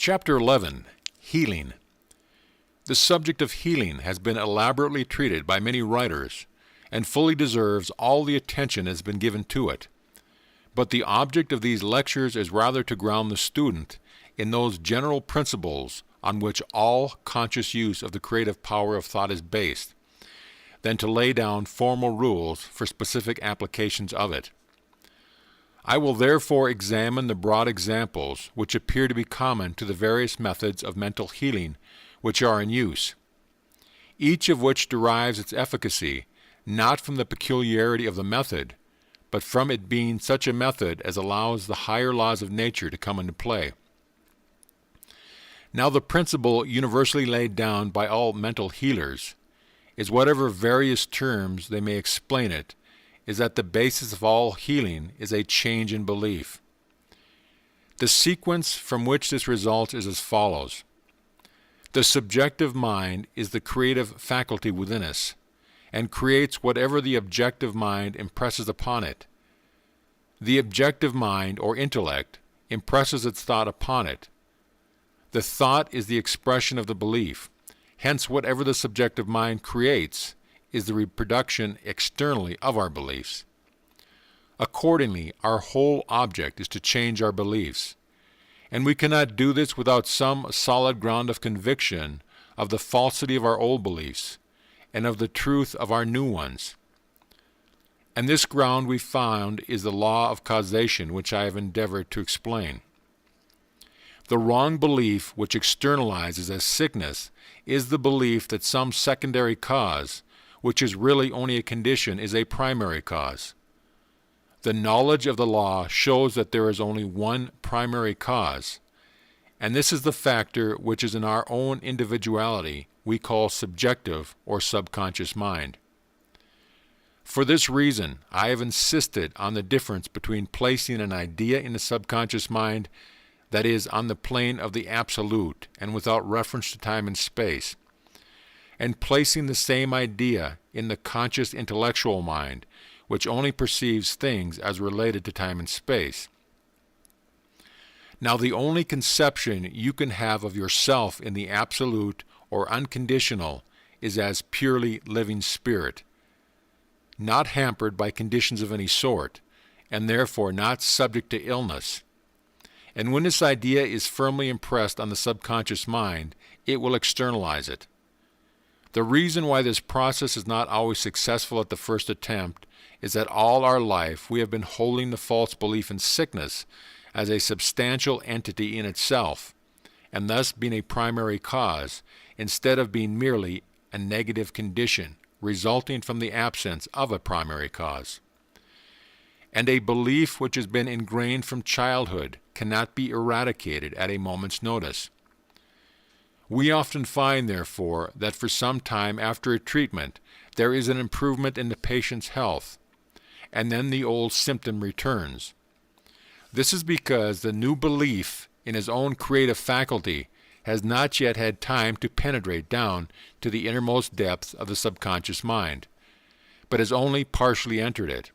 Chapter 11. Healing. The subject of healing has been elaborately treated by many writers, and fully deserves all the attention that has been given to it. But the object of these lectures is rather to ground the student in those general principles on which all conscious use of the creative power of thought is based, than to lay down formal rules for specific applications of it. I will therefore examine the broad examples which appear to be common to the various methods of mental healing which are in use, each of which derives its efficacy not from the peculiarity of the method, but from it being such a method as allows the higher laws of nature to come into play. Now the principle universally laid down by all mental healers is, whatever various terms they may explain it, is that the basis of all healing is a change in belief. The sequence from which this results is as follows. The subjective mind is the creative faculty within us, and creates whatever the objective mind impresses upon it. The objective mind, or intellect, impresses its thought upon it. The thought is the expression of the belief. Hence, whatever the subjective mind creates is the reproduction externally of our beliefs. Accordingly, our whole object is to change our beliefs, and we cannot do this without some solid ground of conviction of the falsity of our old beliefs and of the truth of our new ones. And this ground we found is the law of causation, which I have endeavored to explain. The wrong belief which externalizes as sickness is the belief that some secondary cause, which is really only a condition, is a primary cause. The knowledge of the law shows that there is only one primary cause, and this is the factor which is in our own individuality we call subjective or subconscious mind. For this reason, I have insisted on the difference between placing an idea in the subconscious mind, that is, on the plane of the absolute and without reference to time and space, and placing the same idea in the conscious intellectual mind, which only perceives things as related to time and space. Now, the only conception you can have of yourself in the absolute or unconditional is as purely living spirit, not hampered by conditions of any sort, and therefore not subject to illness. And when this idea is firmly impressed on the subconscious mind, it will externalize it. The reason why this process is not always successful at the first attempt is that all our life we have been holding the false belief in sickness as a substantial entity in itself, and thus being a primary cause, instead of being merely a negative condition resulting from the absence of a primary cause. And a belief which has been ingrained from childhood cannot be eradicated at a moment's notice. We often find, therefore, that for some time after a treatment there is an improvement in the patient's health, and then the old symptom returns. This is because the new belief in his own creative faculty has not yet had time to penetrate down to the innermost depths of the subconscious mind, but has only partially entered it.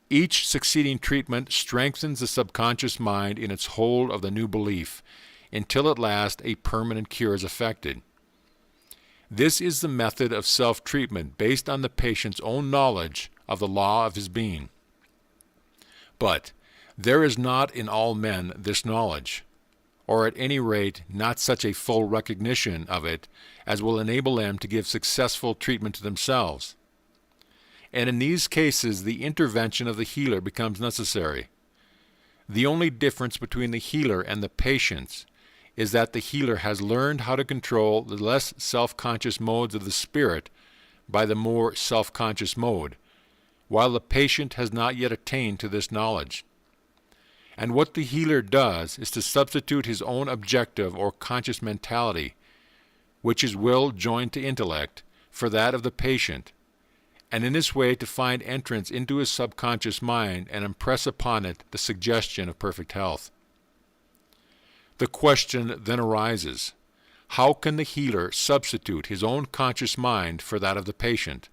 Each succeeding treatment strengthens the subconscious mind in its hold of the new belief, until at last a permanent cure is effected. This is the method of self-treatment based on the patient's own knowledge of the law of his being. But there is not in all men this knowledge, or at any rate not such a full recognition of it as will enable them to give successful treatment to themselves. And in these cases the intervention of the healer becomes necessary. The only difference between the healer and the patient is that the healer has learned how to control the less self-conscious modes of the spirit by the more self-conscious mode, while the patient has not yet attained to this knowledge. And what the healer does is to substitute his own objective or conscious mentality, which is will joined to intellect, for that of the patient, and in this way to find entrance into his subconscious mind and impress upon it the suggestion of perfect health. The question then arises, how can the healer substitute his own conscious mind for that of the patient?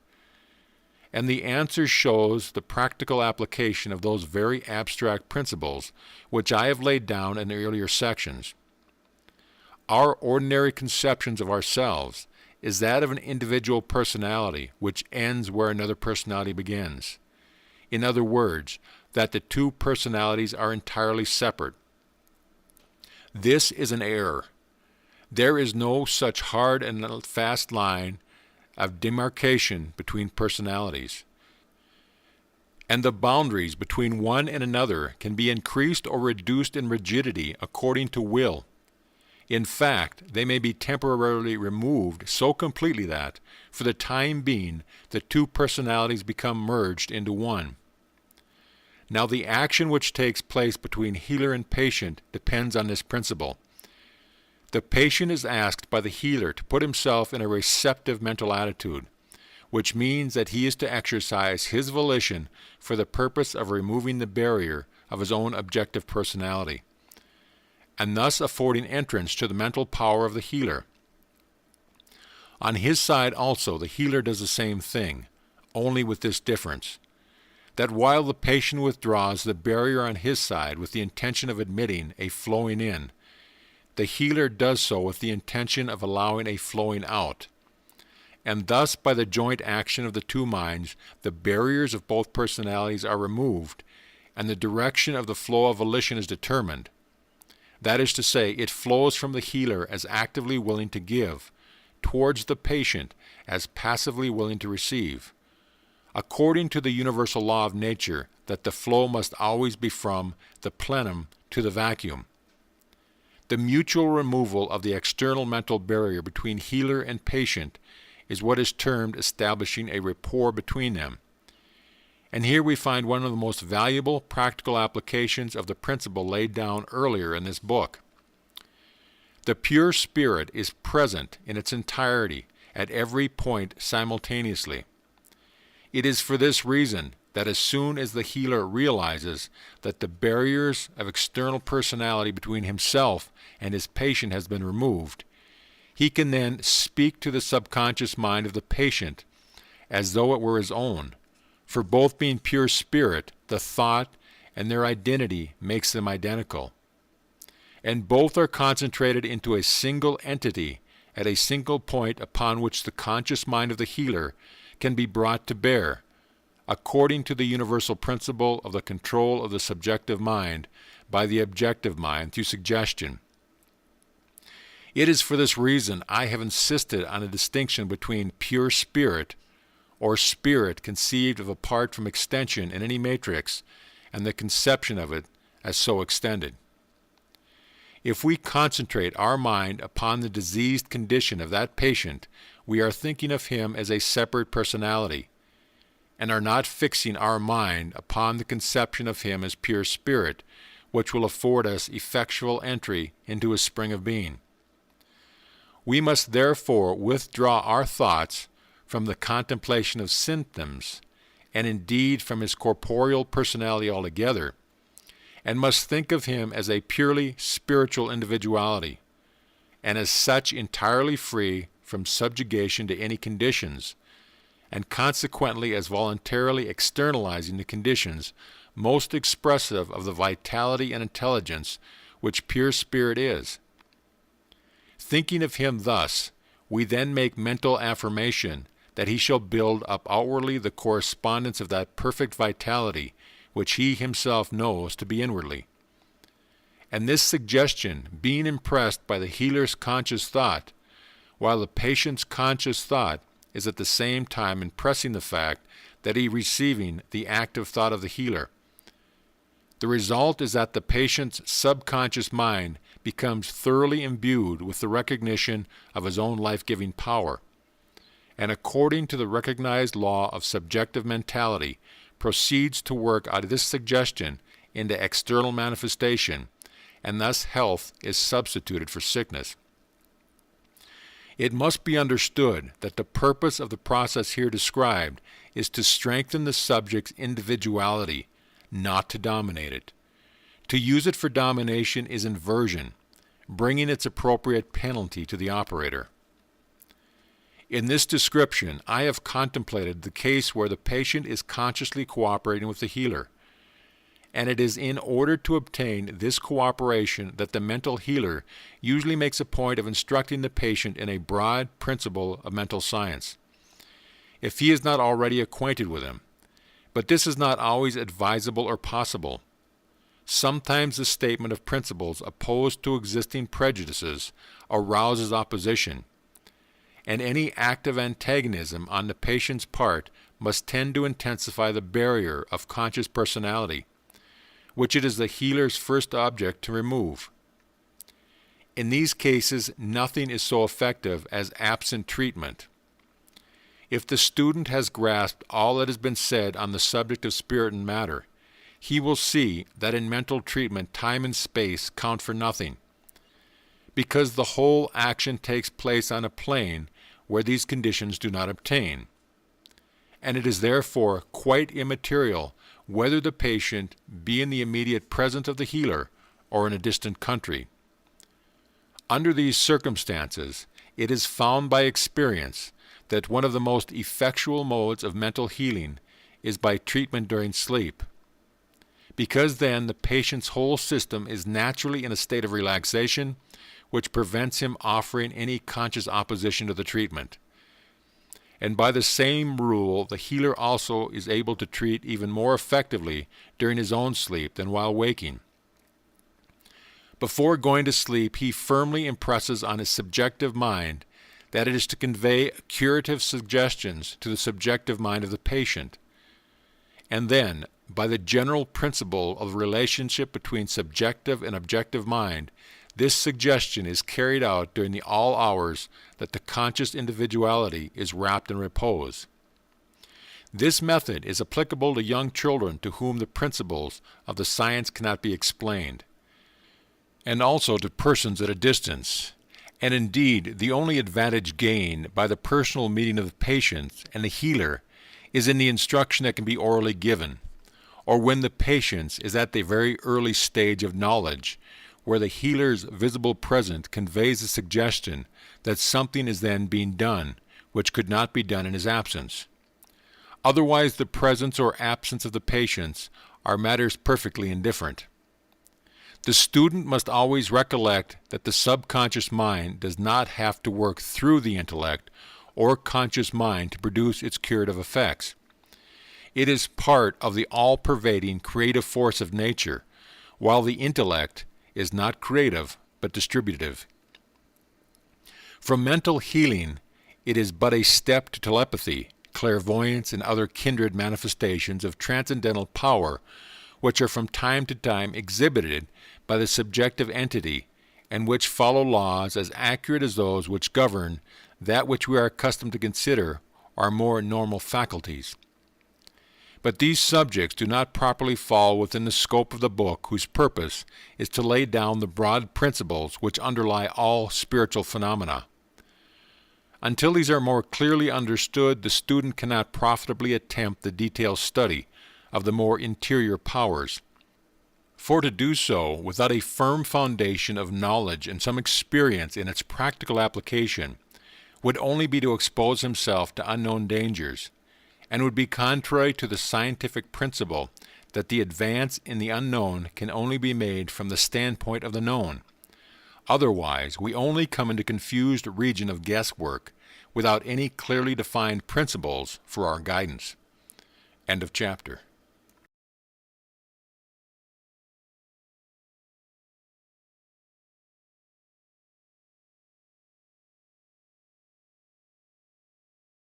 And the answer shows the practical application of those very abstract principles which I have laid down in the earlier sections. Our ordinary conceptions of ourselves is that of an individual personality which ends where another personality begins. In other words, that the two personalities are entirely separate. This is an error. There is no such hard and fast line of demarcation between personalities. And the boundaries between one and another can be increased or reduced in rigidity according to will. In fact, they may be temporarily removed so completely that, for the time being, the two personalities become merged into one. Now, the action which takes place between healer and patient depends on this principle. The patient is asked by the healer to put himself in a receptive mental attitude, which means that he is to exercise his volition for the purpose of removing the barrier of his own objective personality, and thus affording entrance to the mental power of the healer. On his side also, the healer does the same thing, only with this difference, that while the patient withdraws the barrier on his side with the intention of admitting a flowing in, the healer does so with the intention of allowing a flowing out. And thus, by the joint action of the two minds, the barriers of both personalities are removed, and the direction of the flow of volition is determined. That is to say, it flows from the healer as actively willing to give, towards the patient as passively willing to receive, according to the universal law of nature that the flow must always be from the plenum to the vacuum. The mutual removal of the external mental barrier between healer and patient is what is termed establishing a rapport between them. And here we find one of the most valuable practical applications of the principle laid down earlier in this book. The pure spirit is present in its entirety at every point simultaneously. It is for this reason that as soon as the healer realizes that the barriers of external personality between himself and his patient has been removed, he can then speak to the subconscious mind of the patient as though it were his own. For both being pure spirit, the thought and their identity makes them identical. And both are concentrated into a single entity at a single point upon which the conscious mind of the healer can be brought to bear, according to the universal principle of the control of the subjective mind by the objective mind through suggestion. It is for this reason I have insisted on a distinction between pure spirit, or spirit conceived of apart from extension in any matrix, and the conception of it as so extended. If we concentrate our mind upon the diseased condition of that patient, we are thinking of him as a separate personality, and are not fixing our mind upon the conception of him as pure spirit, which will afford us effectual entry into his spring of being. We must therefore withdraw our thoughts from the contemplation of symptoms, and indeed from his corporeal personality altogether, and must think of him as a purely spiritual individuality, and as such entirely free from subjugation to any conditions, and consequently as voluntarily externalizing the conditions most expressive of the vitality and intelligence which pure spirit is. Thinking of him thus, we then make mental affirmation that he shall build up outwardly the correspondence of that perfect vitality which he himself knows to be inwardly. And this suggestion, being impressed by the healer's conscious thought, while the patient's conscious thought is at the same time impressing the fact that he is receiving the active thought of the healer, the result is that the patient's subconscious mind becomes thoroughly imbued with the recognition of his own life-giving power, and according to the recognized law of subjective mentality, proceeds to work out of this suggestion into external manifestation, and thus health is substituted for sickness. It must be understood that the purpose of the process here described is to strengthen the subject's individuality, not to dominate it. To use it for domination is inversion, bringing its appropriate penalty to the operator. In this description, I have contemplated the case where the patient is consciously cooperating with the healer, and it is in order to obtain this cooperation that the mental healer usually makes a point of instructing the patient in a broad principle of mental science, if he is not already acquainted with him. But this is not always advisable or possible. Sometimes the statement of principles opposed to existing prejudices arouses opposition, and any active antagonism on the patient's part must tend to intensify the barrier of conscious personality, which it is the healer's first object to remove. In these cases, nothing is so effective as absent treatment. If the student has grasped all that has been said on the subject of spirit and matter, he will see that in mental treatment time and space count for nothing, because the whole action takes place on a plane where these conditions do not obtain, and it is therefore quite immaterial whether the patient be in the immediate presence of the healer or in a distant country. Under these circumstances, it is found by experience that one of the most effectual modes of mental healing is by treatment during sleep, because then the patient's whole system is naturally in a state of relaxation, which prevents him offering any conscious opposition to the treatment. And by the same rule, the healer also is able to treat even more effectively during his own sleep than while waking. Before going to sleep, he firmly impresses on his subjective mind that it is to convey curative suggestions to the subjective mind of the patient. And then, by the general principle of the relationship between subjective and objective mind, this suggestion is carried out during the all hours that the conscious individuality is wrapped in repose. This method is applicable to young children to whom the principles of the science cannot be explained, and also to persons at a distance. And indeed, the only advantage gained by the personal meeting of the patient and the healer is in the instruction that can be orally given, or when the patient is at the very early stage of knowledge, where the healer's visible presence conveys the suggestion that something is then being done which could not be done in his absence. Otherwise, the presence or absence of the patient are matters perfectly indifferent. The student must always recollect that the subconscious mind does not have to work through the intellect or conscious mind to produce its curative effects. It is part of the all-pervading creative force of nature, while the intellect is not creative but distributive. From mental healing, it is but a step to telepathy, clairvoyance, and other kindred manifestations of transcendental power, which are from time to time exhibited by the subjective entity, and which follow laws as accurate as those which govern that which we are accustomed to consider our more normal faculties. But these subjects do not properly fall within the scope of the book, whose purpose is to lay down the broad principles which underlie all spiritual phenomena. Until these are more clearly understood, the student cannot profitably attempt the detailed study of the more interior powers. For to do so without a firm foundation of knowledge and some experience in its practical application would only be to expose himself to unknown dangers, and would be contrary to the scientific principle that the advance in the unknown can only be made from the standpoint of the known. Otherwise, we only come into confused region of guesswork without any clearly defined principles for our guidance. End of chapter.